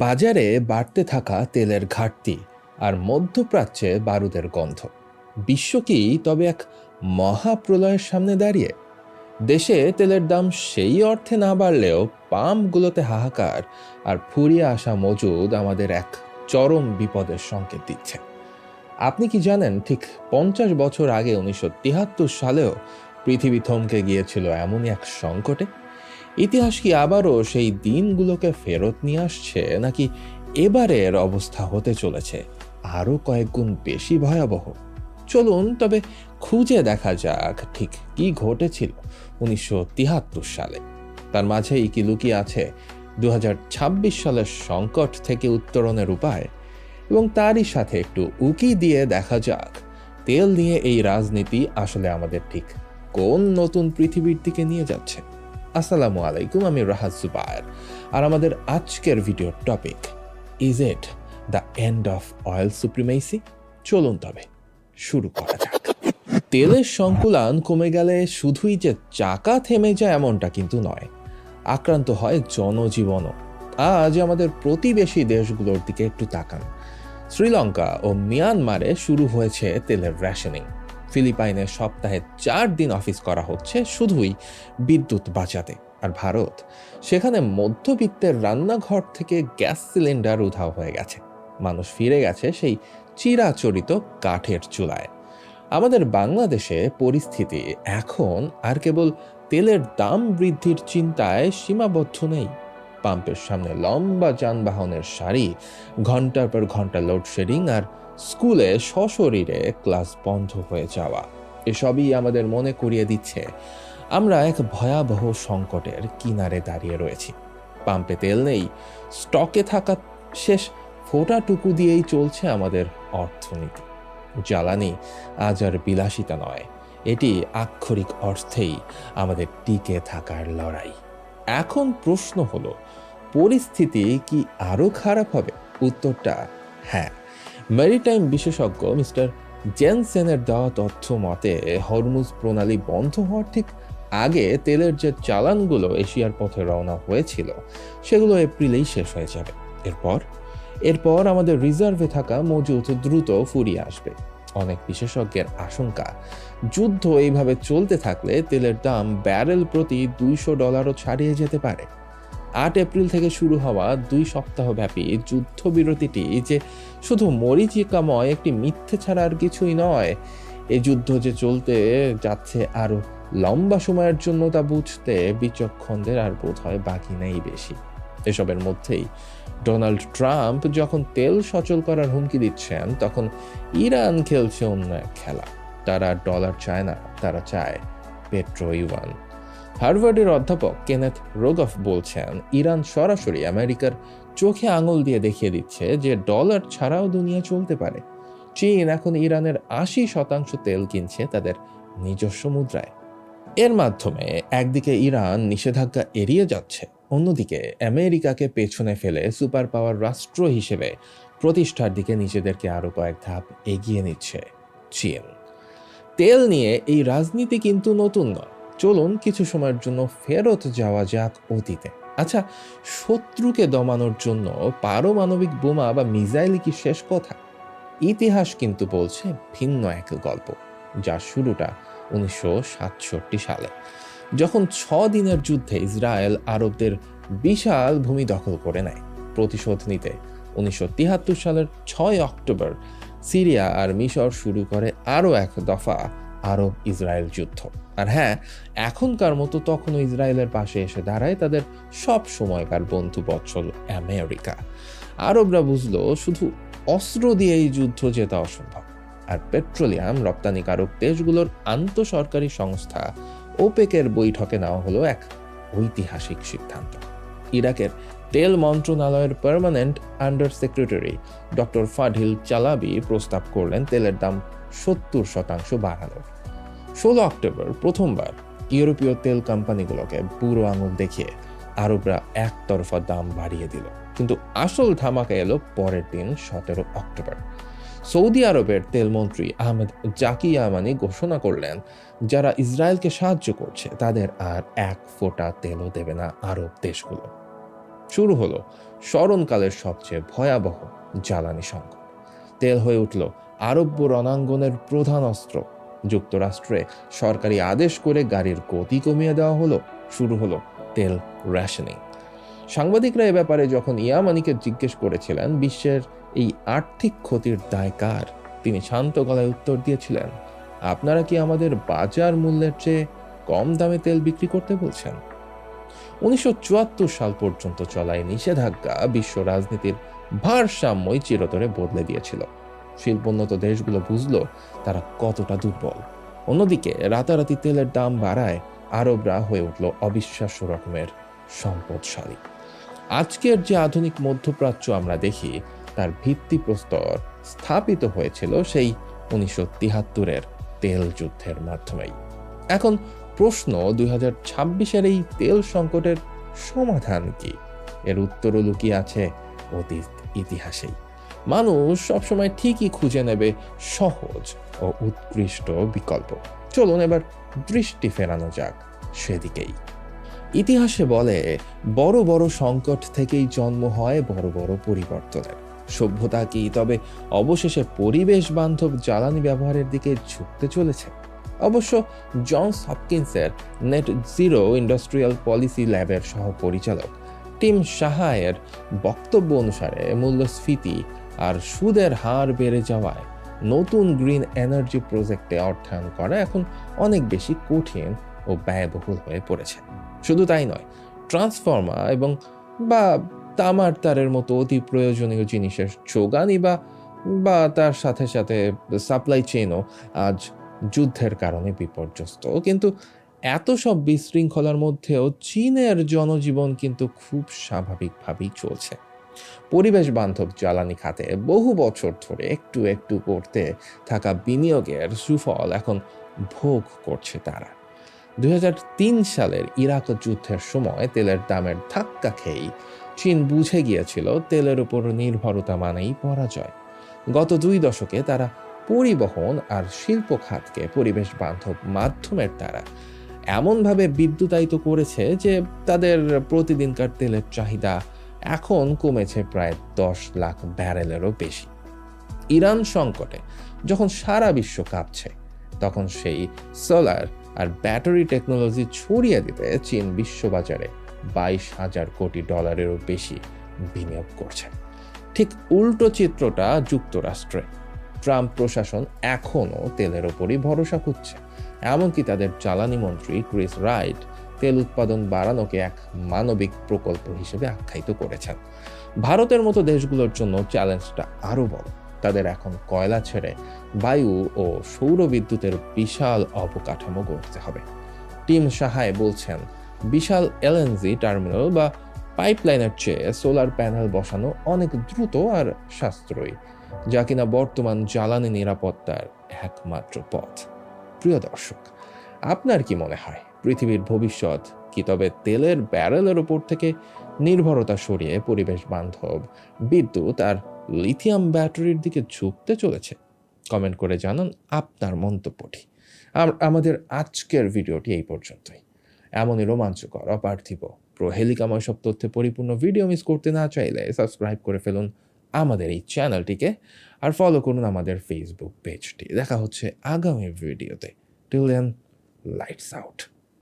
বাজারে বাড়তে থাকা তেলের ঘাটতি আর মধ্যপ্রাচ্যে বারুদের গন্ধ। বিশ্ব কি তবে এক মহাপ্রলয়ের সামনে দাঁড়িয়ে? দেশে তেলের দাম সেই অর্থে না বাড়লেও পাম্পগুলোতে হাহাকার আর ফুরিয়ে আসা মজুদ আমাদের এক চরম বিপদের সংকেত দিচ্ছে। আপনি কি জানেন, ঠিক 50 বছর আগে 1973 সালেও পৃথিবী থমকে গিয়েছিল এমনই এক সংকটে? ইতিহাস কি আবারও সেই দিনগুলোকে ফেরত নিয়ে আসছে, নাকি এবারের অবস্থা হতে চলেছে আরো কয়েক গুণ বেশি ভয়াবহ? চলুন তবে খুঁজে দেখা যাক ঠিক কি ঘটেছিল 1973 সালে। তার মাঝেই কি লুকিয়ে আছে 2026 সালের সংকট থেকে উত্তরণের উপায়, এবং তারই সাথে একটু উকি দিয়ে দেখা যাক তেল নিয়ে এই রাজনীতি আসলে আমাদের ঠিক কোন নতুন পৃথিবীর দিকে নিয়ে যাচ্ছে। আসসালামু আলাইকুম, আমি রাহাত জুবায়ের, আর আমাদের আজকের ভিডিওর topic, is it the end of oil supremacy? চলুন তবে শুরু করা যাক। তেলের সংকুলান কমে গেলে শুধুই যে চাকা থেমে যায় এমনটা কিন্তু নয়, আক্রান্ত হয় জনজীবনও। আজ আমাদের প্রতিবেশী দেশগুলোর দিকে একটু তাকান। শ্রীলঙ্কা ও মিয়ানমারে শুরু হয়েছে তেলের রেশনিং। ফিলিপাইনে সপ্তাহে 4 দিন অফিস করা হচ্ছে শুধুই বিদ্যুৎ বাঁচাতে। আর ভারত, সেখানে মধ্যবিত্তের রান্নাঘর থেকে গ্যাস সিলিন্ডার উধাও হয়ে গেছে। মানুষ ফিরে গেছে সেই চিরাচরিত কাঠের চুলায়। আমাদের বাংলাদেশে পরিস্থিতি এখন আর কেবল তেলের দাম বৃদ্ধির চিন্তায় সীমাবদ্ধ নেই। পাম্পের সামনে লম্বা যানবাহনের সারি, ঘন্টার পর ঘন্টা লোডশেডিং আর স্কুলে সশরীরে ক্লাস বন্ধ হয়ে যাওয়া, এসবই আমাদের মনে করিয়ে দিচ্ছে আমরা এক ভয়াবহ সংকটের কিনারে দাঁড়িয়ে রয়েছি। পাম্পে তেল নেই, স্টকে থাকা শেষ ফোঁটাটুকু দিয়েই চলছে আমাদের অর্থনীতি। জ্বালানি আজ আর বিলাসিতা নয়, এটি আক্ষরিক অর্থেই আমাদের টিকে থাকার লড়াই। এখন প্রশ্ন হলো, পরিস্থিতি কি আরো খারাপ হবে? উত্তরটা হ্যাঁ। ম্যারিটাইম বিশেষজ্ঞ মিস্টার জেনসেনের দেওয়া তথ্য মতে, হরমুজ প্রণালী বন্ধ হওয়ার ঠিক আগে তেলের যে চালানগুলো এশিয়ার পথে রওনা হয়েছিল সেগুলো এপ্রিলেই শেষ হয়ে যাবে। এরপর আমাদের রিজার্ভে থাকা মজুদ দ্রুত ফুরিয়ে আসবে। অনেক বিশেষজ্ঞের আশঙ্কা, যুদ্ধ এইভাবে চলতে থাকলে তেলের দাম ব্যারেল প্রতি $200 ছাড়িয়ে যেতে পারে। 8 এপ্রিল থেকে শুরু হওয়া 2 সপ্তাহব্যাপী যুদ্ধবিরতিটি যে শুধু মরীচিকাময় একটি মিথ্যে ছাড়া আর কিছুই নয়। এই যুদ্ধ যে চলতে যাচ্ছে আরো লম্বা সময়ের জন্য, তা বুঝতে বিচক্ষণদের আর বোধ হয় বাকি নেই বেশি। এসবের মধ্যেই ডোনাল্ড ট্রাম্প যখন তেল সচল করার হুমকি দিচ্ছেন, তখন ইরান খেলছে অন্য এক খেলা। তারা ডলার চায় না, তারা চায় পেট্রো ইউয়ান। হার্ভার্ডের অধ্যাপক কেনেথ রোগফ বলছেন, ইরান সরাসরি আমেরিকার চোখে আঙুল দিয়ে দেখিয়ে দিচ্ছে যে ডলার ছাড়াও দুনিয়া চলতে পারে। চীন এখন ইরানের 80% তেল কিনছে তাদের নিজস্ব মুদ্রায়। এর মাধ্যমে একদিকে ইরান নিষেধাজ্ঞা এড়িয়ে যাচ্ছে, অন্যদিকে আমেরিকাকে পেছনে ফেলে সুপার পাওয়ার রাষ্ট্র হিসেবে প্রতিষ্ঠার দিকে নিজেদেরকে আরো কয়েক ধাপ এগিয়ে নিচ্ছে চীন। তেল নিয়ে এই রাজনীতি কিন্তু নতুন নয়। চলুন কিছু সময়ের জন্য ফেরত যাওয়া যাক অতীতে। আচ্ছা, শত্রুকে দমানোর জন্য পারমাণবিক বোমা বা মিসাইল কি শেষ কথা? ইতিহাস কিন্তু বলছে ভিন্ন এক গল্প, যার শুরুটা 1967 সালে, যখন 6 দিনের যুদ্ধে ইসরায়েল আরবদের বিশাল ভূমি দখল করে নেয়। প্রতিশোধ নিতে 1973 সালের 6 অক্টোবর সিরিয়া আর মিশর শুরু করে আরও এক দফা আরব ইসরায়েল যুদ্ধ। আর হ্যাঁ, এখনকার মতো তখনও ইসরায়েলের পাশে এসে দাঁড়ায় তাদের সব সময়কার বন্ধু বৎসল আমেরিকা। আরবরা বুঝলো শুধু অস্ত্র দিয়ে এই যুদ্ধ জেতা অসম্ভব, আর পেট্রোলিয়াম রপ্তানিকারক দেশগুলোর আন্তঃসরকারি সংস্থা ওপেকের বৈঠকে নেওয়া হলো এক ঐতিহাসিক সিদ্ধান্ত। ইরাকের তেল মন্ত্রণালয়ের পার্মানেন্ট আন্ডার সেক্রেটারি ডক্টর ফাডিল চালাবি প্রস্তাব করলেন তেলের দাম 70% বাড়ানোর। 16 অক্টোবর প্রথমবার ইউরোপীয় তেল কোম্পানিগুলোকে বুড়ো আঙুল দেখিয়ে আরবরা একতরফা দাম বাড়িয়ে দিল। কিন্তু আসল ধামাকা এলো পরের দিন 17 অক্টোবর। সৌদি আরবের তেলমন্ত্রী আহমেদ জাকি ইয়ামানি ঘোষণা করলেন, যারা ইসরায়েলকে সাহায্য করছে তাদের আর এক ফোঁটা তেলও দেবে না আরব দেশগুলো। শুরু হলো স্মরণকালের সবচেয়ে ভয়াবহ জ্বালানি সংকট। তেল হয়ে উঠল আরব্য রণাঙ্গনের প্রধান অস্ত্র। যুক্তরাষ্ট্রে সরকারি আদেশ করে গাড়ির গতি কমিয়ে দেওয়া হলো। শুরু হলো তেল রেশনিং। সাংবাদিকরা এ ব্যাপারে যখন ইয়ামানিকে জিজ্ঞেস করেছিলেন বিশ্বের এই আর্থিক ক্ষতির দায় কার, তিনি শান্ত গলায় উত্তর দিয়েছিলেন, আপনারা কি আমাদের বাজার মূল্যের চেয়ে কম দামে তেল বিক্রি করতে বলছেন? 1974 সাল পর্যন্ত চলা এই নিষেধাজ্ঞা বিশ্ব রাজনীতির ভারসাম্যই চিরতরে বদলে দিয়েছিল। শিল্পোন্নত দেশগুলো বুঝল তারা কতটা দুর্বল। অন্যদিকে রাতারাতি তেলের দাম বাড়ায় আরবরা হয়ে উঠল অবিশ্বাস্য রকমের সম্পদশালী। আজকের যে আধুনিক মধ্যপ্রাচ্য আমরা দেখি তার ভিত্তিপ্রস্তর স্থাপিত হয়েছিল সেই 1973-এর তেল যুদ্ধের মাধ্যমেই। এখন প্রশ্ন, 2026-এর এই তেল সংকটের সমাধান কি? এর উত্তরও লুকিয়ে আছে অতীত ইতিহাসেই। মানুষ সবসময় ঠিকই খুঁজে নেবে সহজ ও উৎকৃষ্ট বিকল্প। চলুন এবার দৃষ্টি ফেরানো যাক সেদিকেই। ইতিহাসে বলে, বড় বড় সংকট থেকেই জন্ম হয় বড় বড় পরিবর্তনের। সভ্যতা কি তবে অবশেষে পরিবেশ বান্ধব জ্বালানি ব্যবহারের দিকে ঝুঁকতে চলেছে? অবশ্য জনস হপকিন্সের নেট জিরো ইন্ডাস্ট্রিয়াল পলিসি ল্যাবের সহ পরিচালক টিম সাহায়ের বক্তব্য অনুসারে মূল্যস্ফীতি আর সুদের হার বেড়ে যাওয়ায় নতুন গ্রিন এনার্জি প্রজেক্টে অর্থায়ন করা এখন অনেক বেশি কঠিন ও ব্যয়বহুল হয়ে পড়েছে। শুধু তাই নয়, ট্রান্সফর্মার এবং বা তামার তারের মতো অতি প্রয়োজনীয় জিনিসের যোগানই বা তার সাথে সাথে সাপ্লাই চেইনও আজ যুদ্ধের কারণে বিপর্যস্ত। কিন্তু এত সব বিশৃঙ্খলার মধ্যেও চীনের জনজীবন কিন্তু খুব স্বাভাবিকভাবেই চলছে। পরিবেশ বান্ধব জ্বালানি খাতে বহু বছর ধরে একটু একটু করতে থাকা বিনিয়োগের সুফল এখন ভোগ করছে তারা। 2003 সালের ইরাক যুদ্ধের সময় তেলের দামের ধাক্কা খেয়েই চীন বুঝে গিয়েছিল তেলের উপর নির্ভরতা মানেই পরাজয়। গত 2 দশকে তারা পরিবহন আর শিল্প খাতকে পরিবেশ বান্ধব মাধ্যমের দ্বারা এমনভাবে বিদ্যুতায়িত করেছে যে তাদের প্রতিদিনকার তেলের চাহিদা এখন কমেছে প্রায় 10 লাখ ব্যারেলেরও বেশি। ইরান সংকটে যখন সারা বিশ্ব কাঁপছে, তখন সেই সোলার আর ব্যাটারি টেকনোলজি ছড়িয়ে দিতে চীন বিশ্ববাজারে $22,000 কোটি বেশি বিনিয়োগ করছে। ঠিক উল্টো চিত্রটা যুক্তরাষ্ট্রে। ট্রাম্প প্রশাসন এখনও তেলের ওপরই ভরসা করছে। এমনকি তাদের জ্বালানি মন্ত্রী ক্রিস রাইট তেল উৎপাদন বাড়ানোকে এক মানবিক প্রকল্প হিসেবে আখ্যায়িত করেছেন। ভারতের মতো দেশগুলোর জন্য চ্যালেঞ্জটা আরও বড়। তাদের এখন কয়লা ছেড়ে বায়ু ও সৌর বিদ্যুতের বিশাল অবকাঠামো গড়তে হবে। টিম সাহায় বলছেন, বিশাল এলএনজি টার্মিনাল বা পাইপলাইনের চেয়ে সোলার প্যানেল বসানো অনেক দ্রুত আর সাশ্রয়ী, যা কিনা বর্তমান জ্বালানি নিরাপত্তার একমাত্র পথ। প্রিয় দর্শক, আপনার কি মনে হয় পৃথিবীর ভবিষ্যৎ কি তবে তেলের ব্যারেলের উপর থেকে নির্ভরতা সরিয়ে পরিবেশ বান্ধব বিদ্যুৎ আর লিথিয়াম ব্যাটারির দিকে ঝুঁকতে চলেছে? কমেন্ট করে জানান আপনার মন্তব্যটি। আমাদের আজকের ভিডিওটি এই পর্যন্তই। এমনই রোমাঞ্চকর, অপার্থিব, প্রহেলিকাময় সব তথ্যে পরিপূর্ণ ভিডিও মিস করতে না চাইলে সাবস্ক্রাইব করে ফেলুন আমাদের এই চ্যানেলটিকে আর ফলো করুন আমাদের ফেসবুক পেজটি। দেখা হচ্ছে আগামী ভিডিওতে। Till then, lights out.